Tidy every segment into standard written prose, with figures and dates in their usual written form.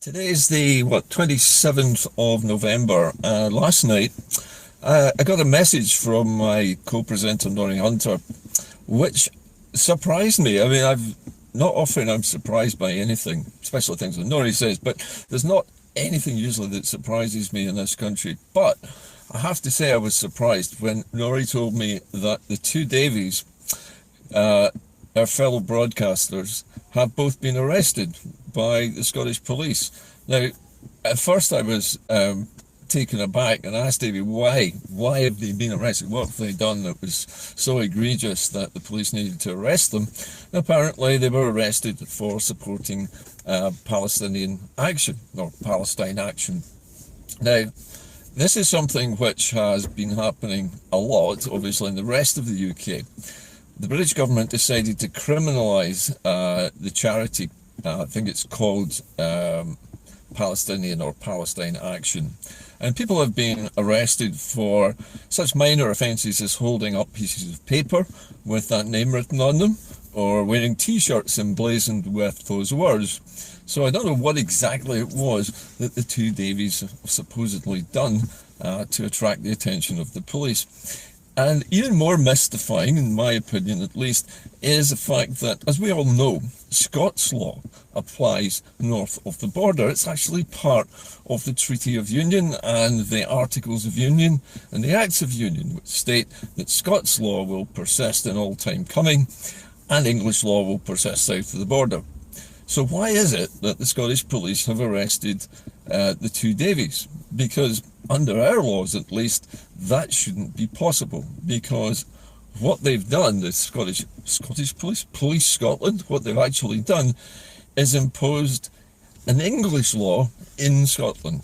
Today's the 27th of November. Last night, I got a message from my co-presenter Norrie Hunter, which surprised me. I mean, I'm surprised by anything, especially things that Norrie says, but there's not anything usually that surprises me in this country. But I have to say I was surprised when Norrie told me that the Two Davies, our fellow broadcasters, have both been arrested by the Scottish police. Now, at first I was taken aback and asked Davy why have they been arrested? What have they done that was so egregious that the police needed to arrest them? And apparently they were arrested for supporting Palestinian Action, or Palestine Action. Now, this is something which has been happening a lot, obviously, in the rest of the UK. The British government decided to criminalise the charity, I think it's called Palestinian or Palestine Action. And people have been arrested for such minor offences as holding up pieces of paper with that name written on them, or wearing T-shirts emblazoned with those words. So I don't know what exactly it was that the Two Davies have supposedly done to attract the attention of the police. And even more mystifying, in my opinion at least, is the fact that, as we all know, Scots law applies north of the border. It's actually part of the Treaty of Union and the Articles of Union and the Acts of Union, which state that Scots law will persist in all time coming and English law will persist south of the border. So why is it that the Scottish police have arrested the Two Davies? Because under our laws, at least, that shouldn't be possible. Because what they've done, the Scottish Police Scotland, what they've actually done is imposed an English law in Scotland.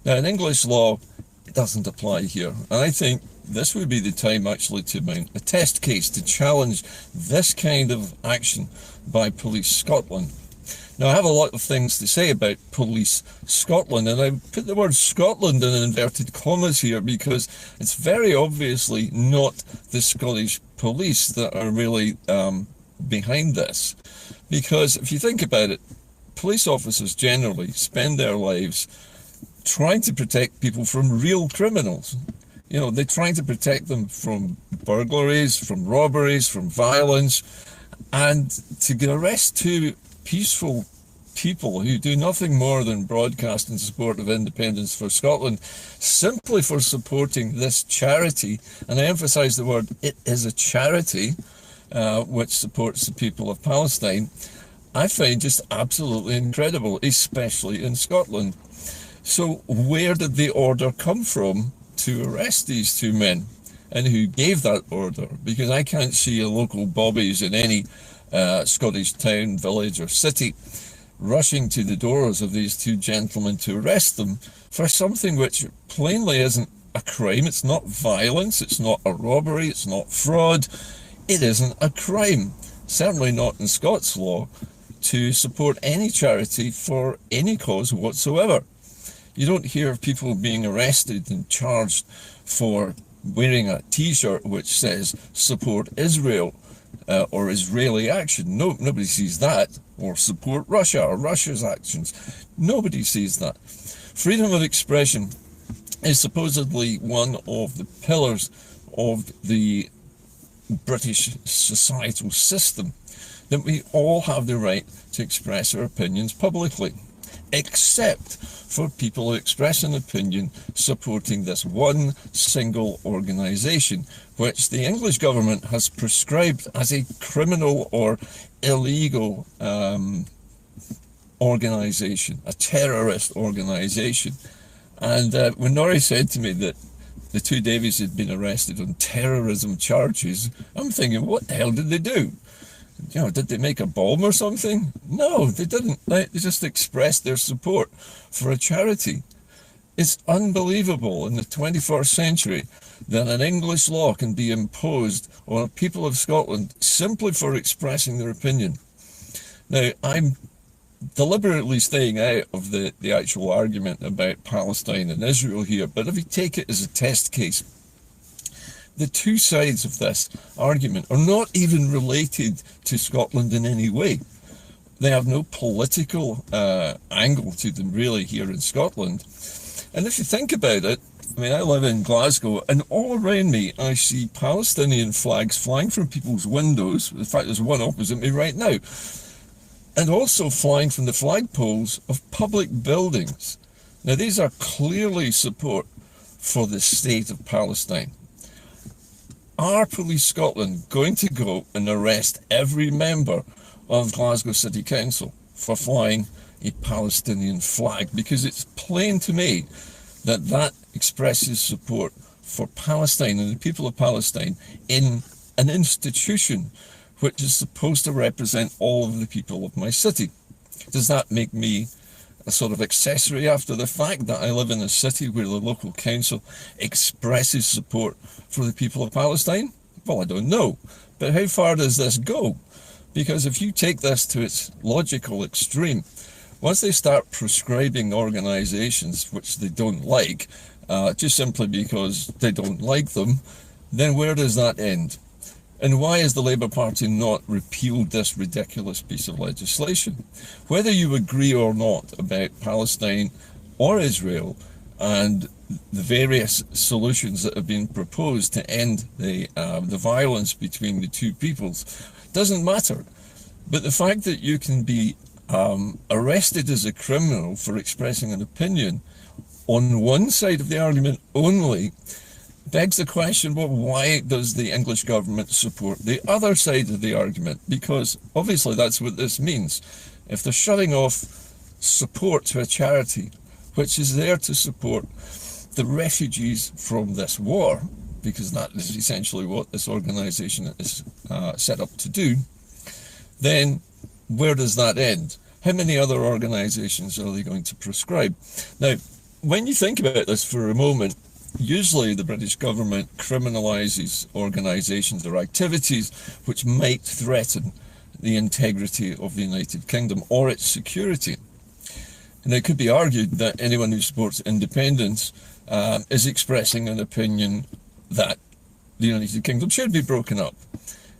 Now, an English law doesn't apply here. And I think this would be the time actually to mount a test case to challenge this kind of action by Police Scotland. Now, I have a lot of things to say about Police Scotland, and I put the word Scotland in inverted commas here because it's very obviously not the Scottish police that are really behind this. Because if you think about it, police officers generally spend their lives trying to protect people from real criminals. You know, they're trying to protect them from burglaries, from robberies, from violence, and to arrest two peaceful people who do nothing more than broadcast in support of independence for Scotland, simply for supporting this charity, and I emphasise the word, it is a charity which supports the people of Palestine, I find just absolutely incredible, especially in Scotland. So where did the order come from to arrest these two men? And who gave that order? Because I can't see a local bobbies in any Scottish town, village or city rushing to the doors of these two gentlemen to arrest them for something which plainly isn't a crime. It's not violence, it's not a robbery, it's not fraud, it isn't a crime, certainly not in Scots law, to support any charity for any cause whatsoever. You don't hear of people being arrested and charged for wearing a T-shirt which says support Israel or Israeli action. No, nobody sees that. Or support Russia or Russia's actions. Nobody sees that. Freedom of expression is supposedly one of the pillars of the British societal system, that we all have the right to express our opinions publicly, except for people who express an opinion supporting this one single organisation, which the English government has prescribed as a criminal or illegal organisation, a terrorist organisation. And when Norrie said to me that the Two Davies had been arrested on terrorism charges, I'm thinking, what the hell did they do? You know, did they make a bomb or something? No, they didn't. They just expressed their support for a charity. It's unbelievable in the 21st century that an English law can be imposed on people of Scotland simply for expressing their opinion. Now, I'm deliberately staying out of the actual argument about Palestine and Israel here, but if you take it as a test case, the two sides of this argument are not even related to Scotland in any way. They have no political angle to them really here in Scotland. And if you think about it, I mean, I live in Glasgow, and all around me I see Palestinian flags flying from people's windows. In fact, there's one opposite me right now. And also flying from the flagpoles of public buildings. Now, these are clearly support for the state of Palestine. Are Police Scotland going to go and arrest every member of Glasgow City Council for flying a Palestinian flag? Because it's plain to me that that expresses support for Palestine and the people of Palestine in an institution which is supposed to represent all of the people of my city. Does that make me a sort of accessory after the fact that I live in a city where the local council expresses support for the people of Palestine? Well, I don't know. But how far does this go? Because if you take this to its logical extreme, once they start prescribing organisations which they don't like, just simply because they don't like them, then where does that end? And why has the Labour Party not repealed this ridiculous piece of legislation? Whether you agree or not about Palestine or Israel and the various solutions that have been proposed to end the violence between the two peoples doesn't matter. But the fact that you can be arrested as a criminal for expressing an opinion on one side of the argument only begs the question, well, why does the English government support the other side of the argument? Because obviously that's what this means. If they're shutting off support to a charity which is there to support the refugees from this war, because that is essentially what this organisation is set up to do, then where does that end? How many other organisations are they going to prescribe? Now, when you think about this for a moment, usually the British government criminalises organisations or activities which might threaten the integrity of the United Kingdom or its security. And it could be argued that anyone who supports independence is expressing an opinion that the United Kingdom should be broken up.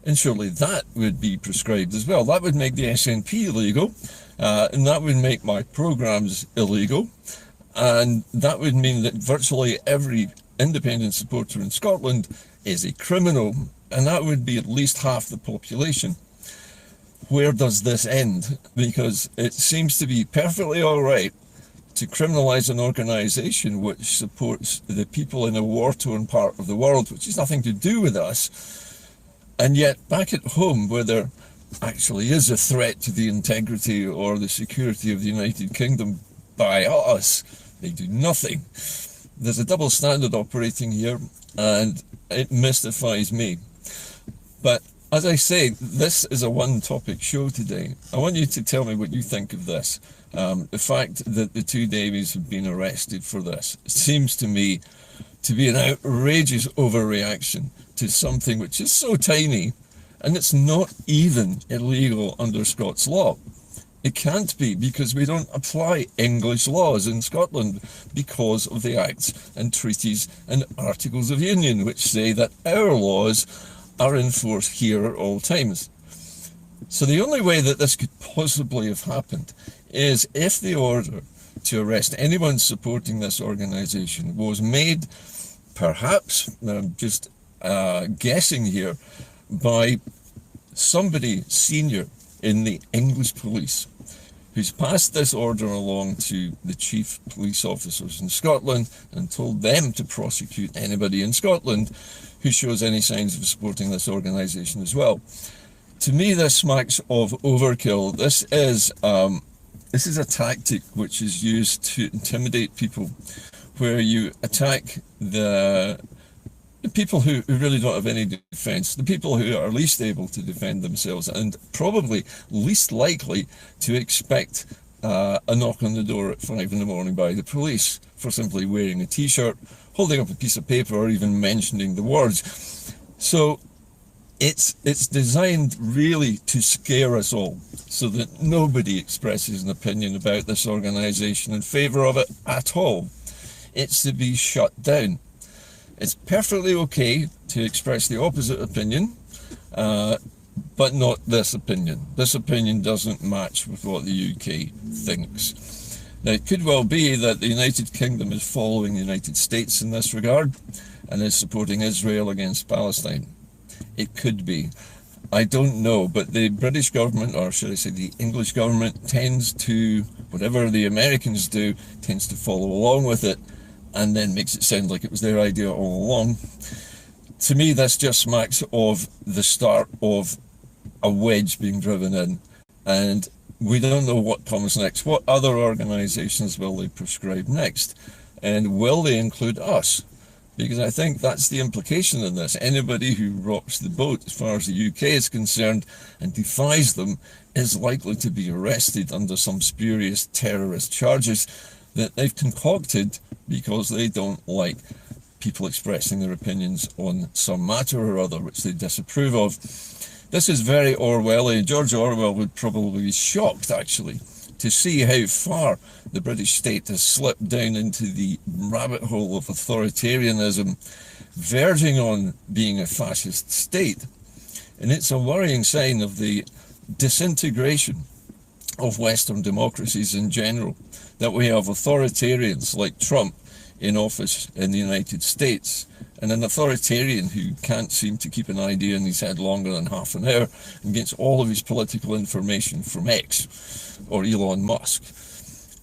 And surely that would be prescribed as well. That would make the SNP illegal, and that would make my programmes illegal. And that would mean that virtually every independent supporter in Scotland is a criminal, and that would be at least half the population. Where does this end? Because it seems to be perfectly all right to criminalise an organisation which supports the people in a war-torn part of the world, which has nothing to do with us. And yet back at home, where there actually is a threat to the integrity or the security of the United Kingdom by us, they do nothing. There's a double standard operating here, and it mystifies me. But as I say, this is a one-topic show today. I want you to tell me what you think of this. The fact that the Two Davies have been arrested for this seems to me to be an outrageous overreaction to something which is so tiny, and it's not even illegal under Scots law. It can't be, because we don't apply English laws in Scotland because of the acts and treaties and articles of union which say that our laws are in force here at all times. So the only way that this could possibly have happened is if the order to arrest anyone supporting this organisation was made, perhaps, just guessing here, by somebody senior in the English police, who's passed this order along to the chief police officers in Scotland and told them to prosecute anybody in Scotland who shows any signs of supporting this organisation as well. To me, this smacks of overkill. This is a tactic which is used to intimidate people, where you attack the people who really don't have any defence, the people who are least able to defend themselves and probably least likely to expect a knock on the door at 5 in the morning by the police for simply wearing a t-shirt, holding up a piece of paper, or even mentioning the words. So it's designed really to scare us all, so that nobody expresses an opinion about this organisation in favour of it at all. It's to be shut down. It's perfectly okay to express the opposite opinion, but not this opinion. This opinion doesn't match with what the UK thinks. Now, it could well be that the United Kingdom is following the United States in this regard and is supporting Israel against Palestine. It could be. I don't know, but the British government, or should I say the English government, tends to, whatever the Americans do, tends to follow along with it and then makes it sound like it was their idea all along. To me, this just smacks of the start of a wedge being driven in, and we don't know what comes next. What other organisations will they prescribe next? And will they include us? Because I think that's the implication in this. Anybody who rocks the boat as far as the UK is concerned and defies them is likely to be arrested under some spurious terrorist charges that they've concocted because they don't like people expressing their opinions on some matter or other which they disapprove of. This is very Orwellian. George Orwell would probably be shocked, actually, to see how far the British state has slipped down into the rabbit hole of authoritarianism, verging on being a fascist state. And it's a worrying sign of the disintegration of Western democracies in general, that we have authoritarians like Trump in office in the United States, and an authoritarian who can't seem to keep an idea in his head longer than half an hour and gets all of his political information from X or Elon Musk.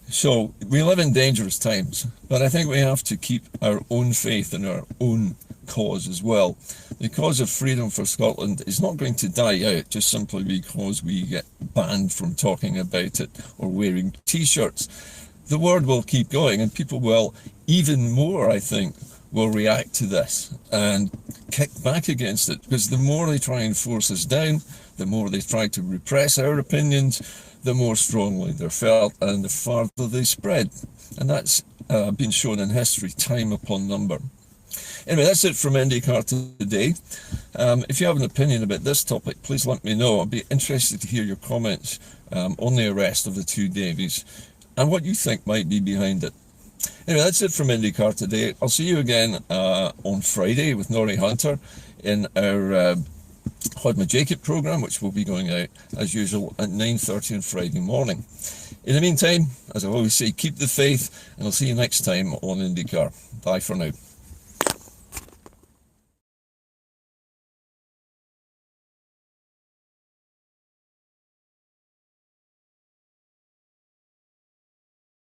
So we live in dangerous times, but I think we have to keep our own faith in our own cause as well. The cause of freedom for Scotland is not going to die out just simply because we get banned from talking about it or wearing t-shirts. The word will keep going, and people will, even more, I think, will react to this and kick back against it, because the more they try and force us down, the more they try to repress our opinions, the more strongly they're felt and the farther they spread. And that's been shown in history time upon number. Anyway, that's it from Inde-Car today. If you have an opinion about this topic, please let me know. I'd be interested to hear your comments on the arrest of the Two Davies and what you think might be behind it. Anyway, that's it from Inde-Car today. I'll see you again on Friday with Norrie Hunter in our Hodma Jacob programme, which will be going out as usual at 9:30 on Friday morning. In the meantime, as I always say, keep the faith, and I'll see you next time on Inde-Car. Bye for now.